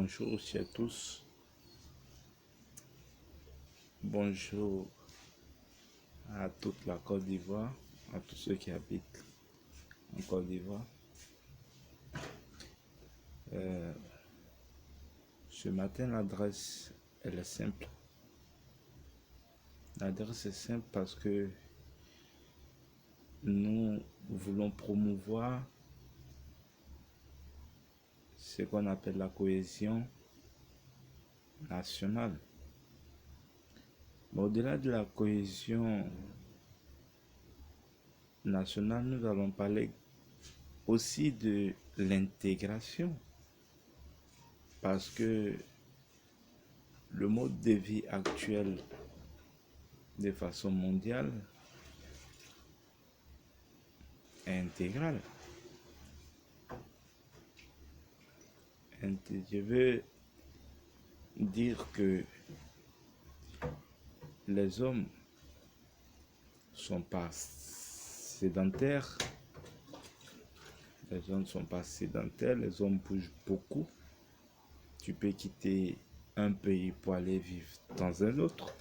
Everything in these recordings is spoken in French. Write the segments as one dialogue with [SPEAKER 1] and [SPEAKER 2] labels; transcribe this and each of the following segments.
[SPEAKER 1] Bonjour aussi à tous. Bonjour à toute la Côte d'Ivoire, à tous ceux qui habitent en Côte d'Ivoire. Ce matin, l'adresse, elle est simple. L'adresse est simple parce que nous voulons promouvoir ce qu'on appelle la cohésion nationale. Mais au-delà de la cohésion nationale, nous allons parler aussi de l'intégration. Parce que le mode de vie actuel de façon mondiale est intégral. Je veux dire que les hommes sont pas sédentaires. Les hommes ne sont pas sédentaires, les hommes bougent beaucoup. Tu peux quitter un pays pour aller vivre dans un autre.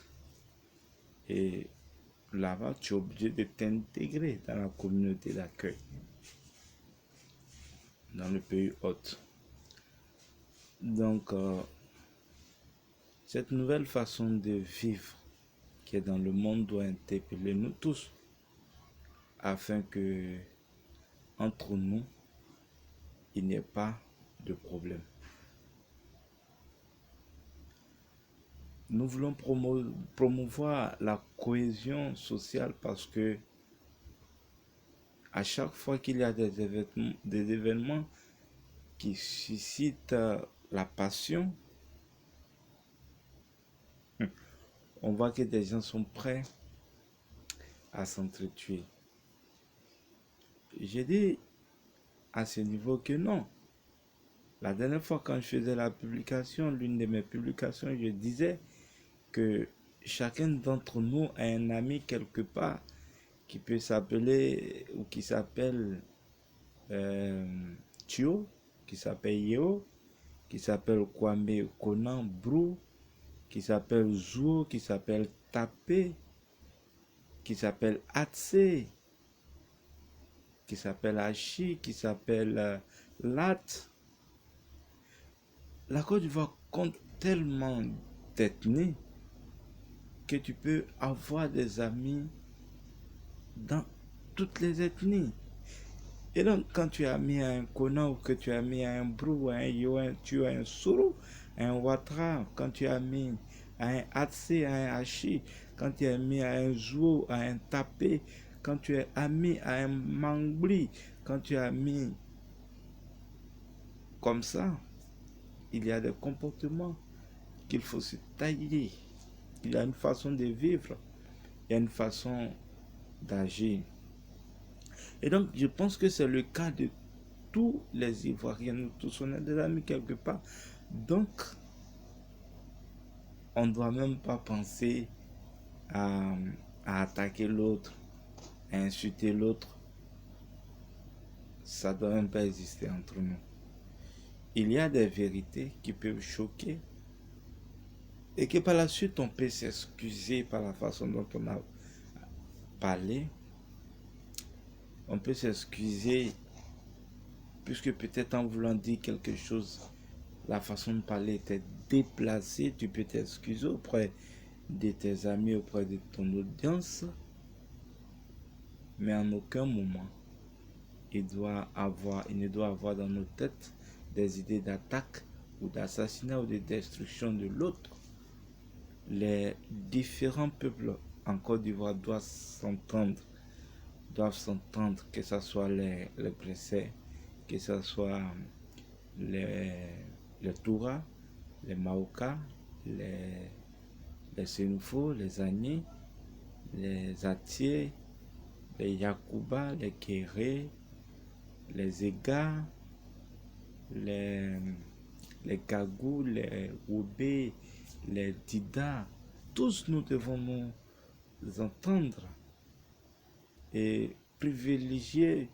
[SPEAKER 1] Et là-bas, tu es obligé de t'intégrer dans la communauté d'accueil, dans le pays hôte. Donc, cette nouvelle façon de vivre qui est dans le monde doit interpeller nous tous afin que, entre nous, il n'y ait pas de problème. Nous voulons promouvoir la cohésion sociale parce que à chaque fois qu'il y a des événements qui suscitent la passion, on voit que des gens sont prêts à s'entretuer. J'ai dit à ce niveau que non. La dernière fois quand je faisais la publication, l'une de mes publications, je disais que chacun d'entre nous a un ami quelque part qui peut s'appeler ou qui s'appelle Thio, qui s'appelle Yeo, qui s'appelle Kwame Konan Brou, qui s'appelle Zouo, qui s'appelle Tapé, qui s'appelle Atse, qui s'appelle Achi, qui s'appelle Lat. La Côte d'Ivoire compte tellement d'ethnies que tu peux avoir des amis dans toutes les ethnies. Et donc, quand tu as mis un Kona ou que tu as mis un Brou, un Yo, tu as un Suru, un Watra, quand tu as mis un Atse, un Hachi, quand tu as mis un Zouo, un Tapé, quand tu as mis un Mangli, quand tu as mis comme ça, il y a des comportements qu'il faut se tailler. Il y a une façon de vivre, il y a une façon d'agir. Et donc, je pense que c'est le cas de tous les Ivoiriens. Nous tous, on est des amis quelque part. Donc, on ne doit même pas penser à, à attaquer l'autre, à insulter l'autre. Ça ne doit même pas exister entre nous. Il y a des vérités qui peuvent choquer et que par la suite, on peut s'excuser par la façon dont on a parlé. On peut s'excuser puisque peut-être en voulant dire quelque chose, la façon de parler était déplacée, tu peux t'excuser auprès de tes amis, auprès de ton audience, mais en aucun moment, il ne doit avoir dans nos têtes des idées d'attaque ou d'assassinat ou de destruction de l'autre. Les différents peuples en Côte d'Ivoire doivent s'entendre, que ce soit les Bressais, que ce soit les Touras, les Maokas, les Sénoufos, les Agnis, les Atiers, les Yakuba, les Kéré, les Égas, les Kagou, les Oubé, les Dida. Tous nous devons nous entendre et privilégier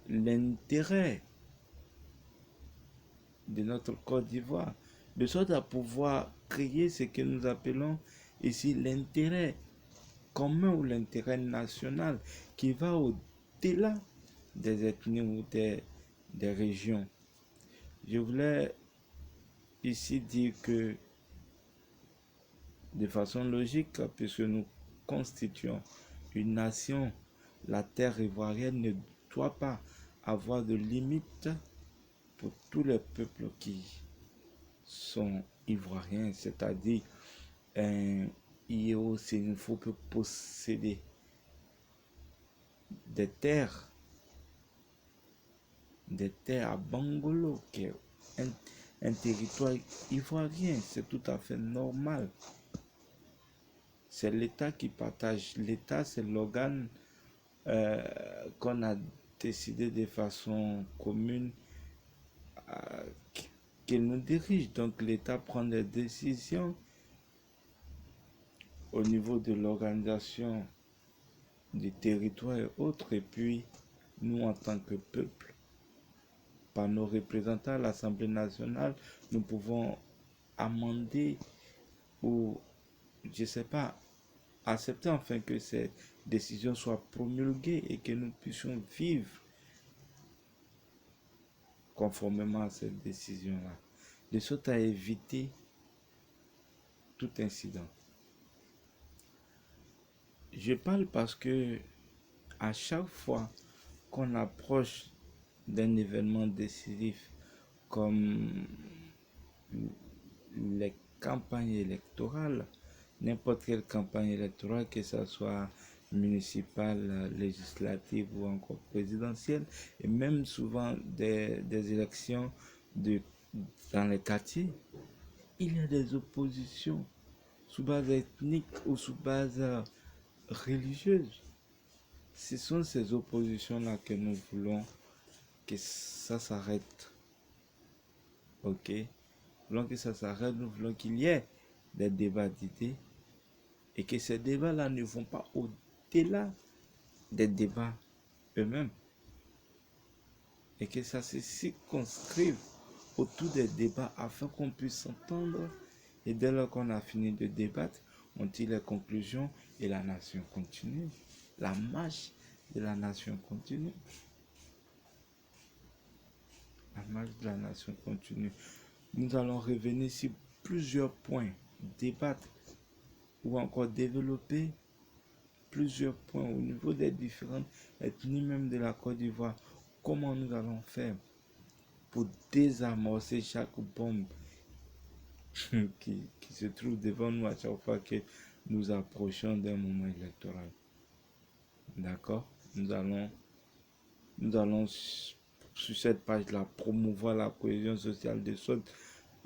[SPEAKER 1] l'intérêt de notre Côte d'Ivoire, de sorte à pouvoir créer ce que nous appelons ici l'intérêt commun ou l'intérêt national qui va au-delà des ethnies ou des régions. Je voulais ici dire que de façon logique, puisque nous constituons une nation, la terre ivoirienne ne doit pas avoir de limite pour tous les peuples qui sont ivoiriens, c'est-à-dire un IO faut peut posséder des terres à Bangolo, qui est un territoire ivoirien, c'est tout à fait normal. C'est l'État qui partage. L'État, c'est l'organe qu'on a décidé de façon commune qu'il nous dirige. Donc l'État prend des décisions au niveau de l'organisation du territoire et autres. Et puis, nous, en tant que peuple, par nos représentants à l'Assemblée nationale, nous pouvons amender ou, je ne sais pas, accepter enfin que ces décisions soient promulguées et que nous puissions vivre conformément à cette décision-là, de sorte à éviter tout incident. Je parle parce que à chaque fois qu'on approche d'un événement décisif comme les campagnes électorales, n'importe quelle campagne électorale, que ce soit municipale, législative ou encore présidentielle, et même souvent des élections dans les quartiers, il y a des oppositions sous base ethnique ou sous base religieuse. Ce sont ces oppositions-là que nous voulons que ça s'arrête. Ok? Nous voulons que ça s'arrête, nous voulons qu'il y ait des débats d'idées et que ces débats-là ne vont pas au-delà des débats eux-mêmes et que ça se circonscrive autour des débats afin qu'on puisse s'entendre et dès lors qu'on a fini de débattre, on tire les conclusions et la nation continue. La marche de la nation continue. La marche de la nation continue. Nous allons revenir sur plusieurs points, débattre ou encore développer plusieurs points au niveau des différentes ethnies même de la Côte d'Ivoire. Comment nous allons faire pour désamorcer chaque bombe qui se trouve devant nous à chaque fois que nous approchons d'un moment électoral. D'accord? Nous allons sur cette page-là promouvoir la cohésion sociale de sorte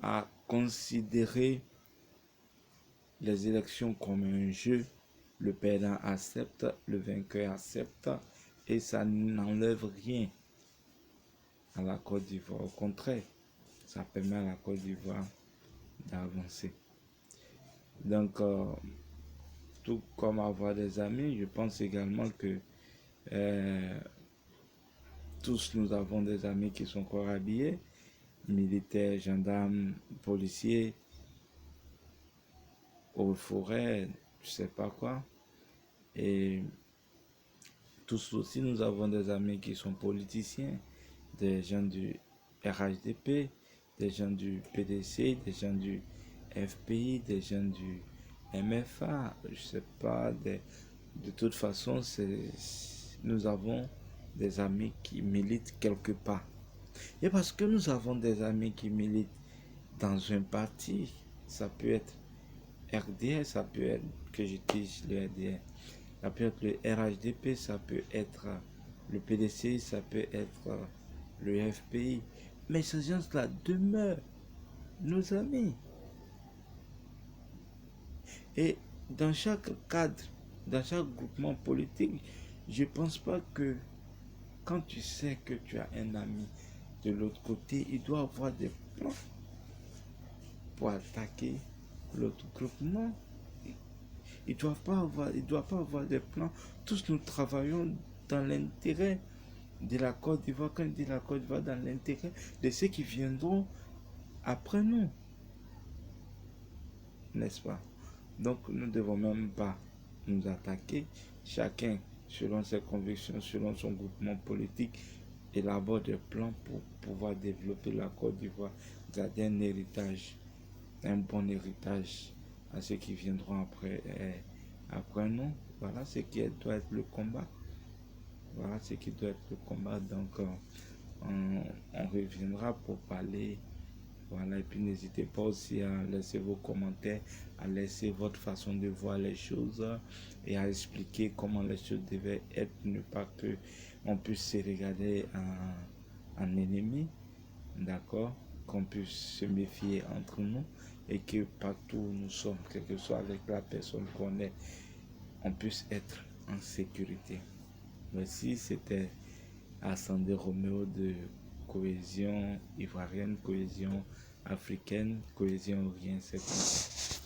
[SPEAKER 1] à considérer les élections comme un jeu. Le perdant accepte, le vainqueur accepte et ça n'enlève rien à la Côte d'Ivoire. Au contraire, ça permet à la Côte d'Ivoire d'avancer. Donc, tout comme avoir des amis, je pense également que tous nous avons des amis qui sont encore habillés, militaires, gendarmes, policiers, aux forêts, je sais pas quoi. Et tous aussi, nous avons des amis qui sont politiciens, des gens du RHDP, des gens du PDC, des gens du FPI, des gens du MFA, je sais pas, de toute façon, nous avons des amis qui militent quelque part. Et parce que nous avons des amis qui militent dans un parti, ça peut être RDS, ça peut être, que j'utilise le RDS, ça peut être le RHDP, ça peut être le PDC, ça peut être le FPI. Mais ces gens-là demeurent nos amis. Et dans chaque cadre, dans chaque groupement politique, je ne pense pas que quand tu sais que tu as un ami de l'autre côté, il doit avoir des plans pour attaquer l'autre groupe. Non. Il ne doit pas avoir des plans. Tous nous travaillons dans l'intérêt de la Côte d'Ivoire. Quand je dis la Côte d'Ivoire, dans l'intérêt de ceux qui viendront apprenons, n'est-ce pas? Donc, nous ne devons même pas nous attaquer. Chacun, selon ses convictions, selon son groupement politique, élabore des plans pour pouvoir développer la Côte d'Ivoire, garder un héritage, un bon héritage à ceux qui viendront après nous. Voilà ce qui doit être le combat. Voilà ce qui doit être le combat. Donc, on reviendra pour parler. Voilà, et puis n'hésitez pas aussi à laisser vos commentaires, à laisser votre façon de voir les choses et à expliquer comment les choses devaient être, ne pas que on puisse se regarder en ennemi, d'accord, qu'on puisse se méfier entre nous et que partout où nous sommes, quel que soit avec la personne qu'on est, on puisse être en sécurité. Merci, c'était Ascendé Roméo de Cohésion ivoirienne, cohésion africaine, cohésion rien, c'est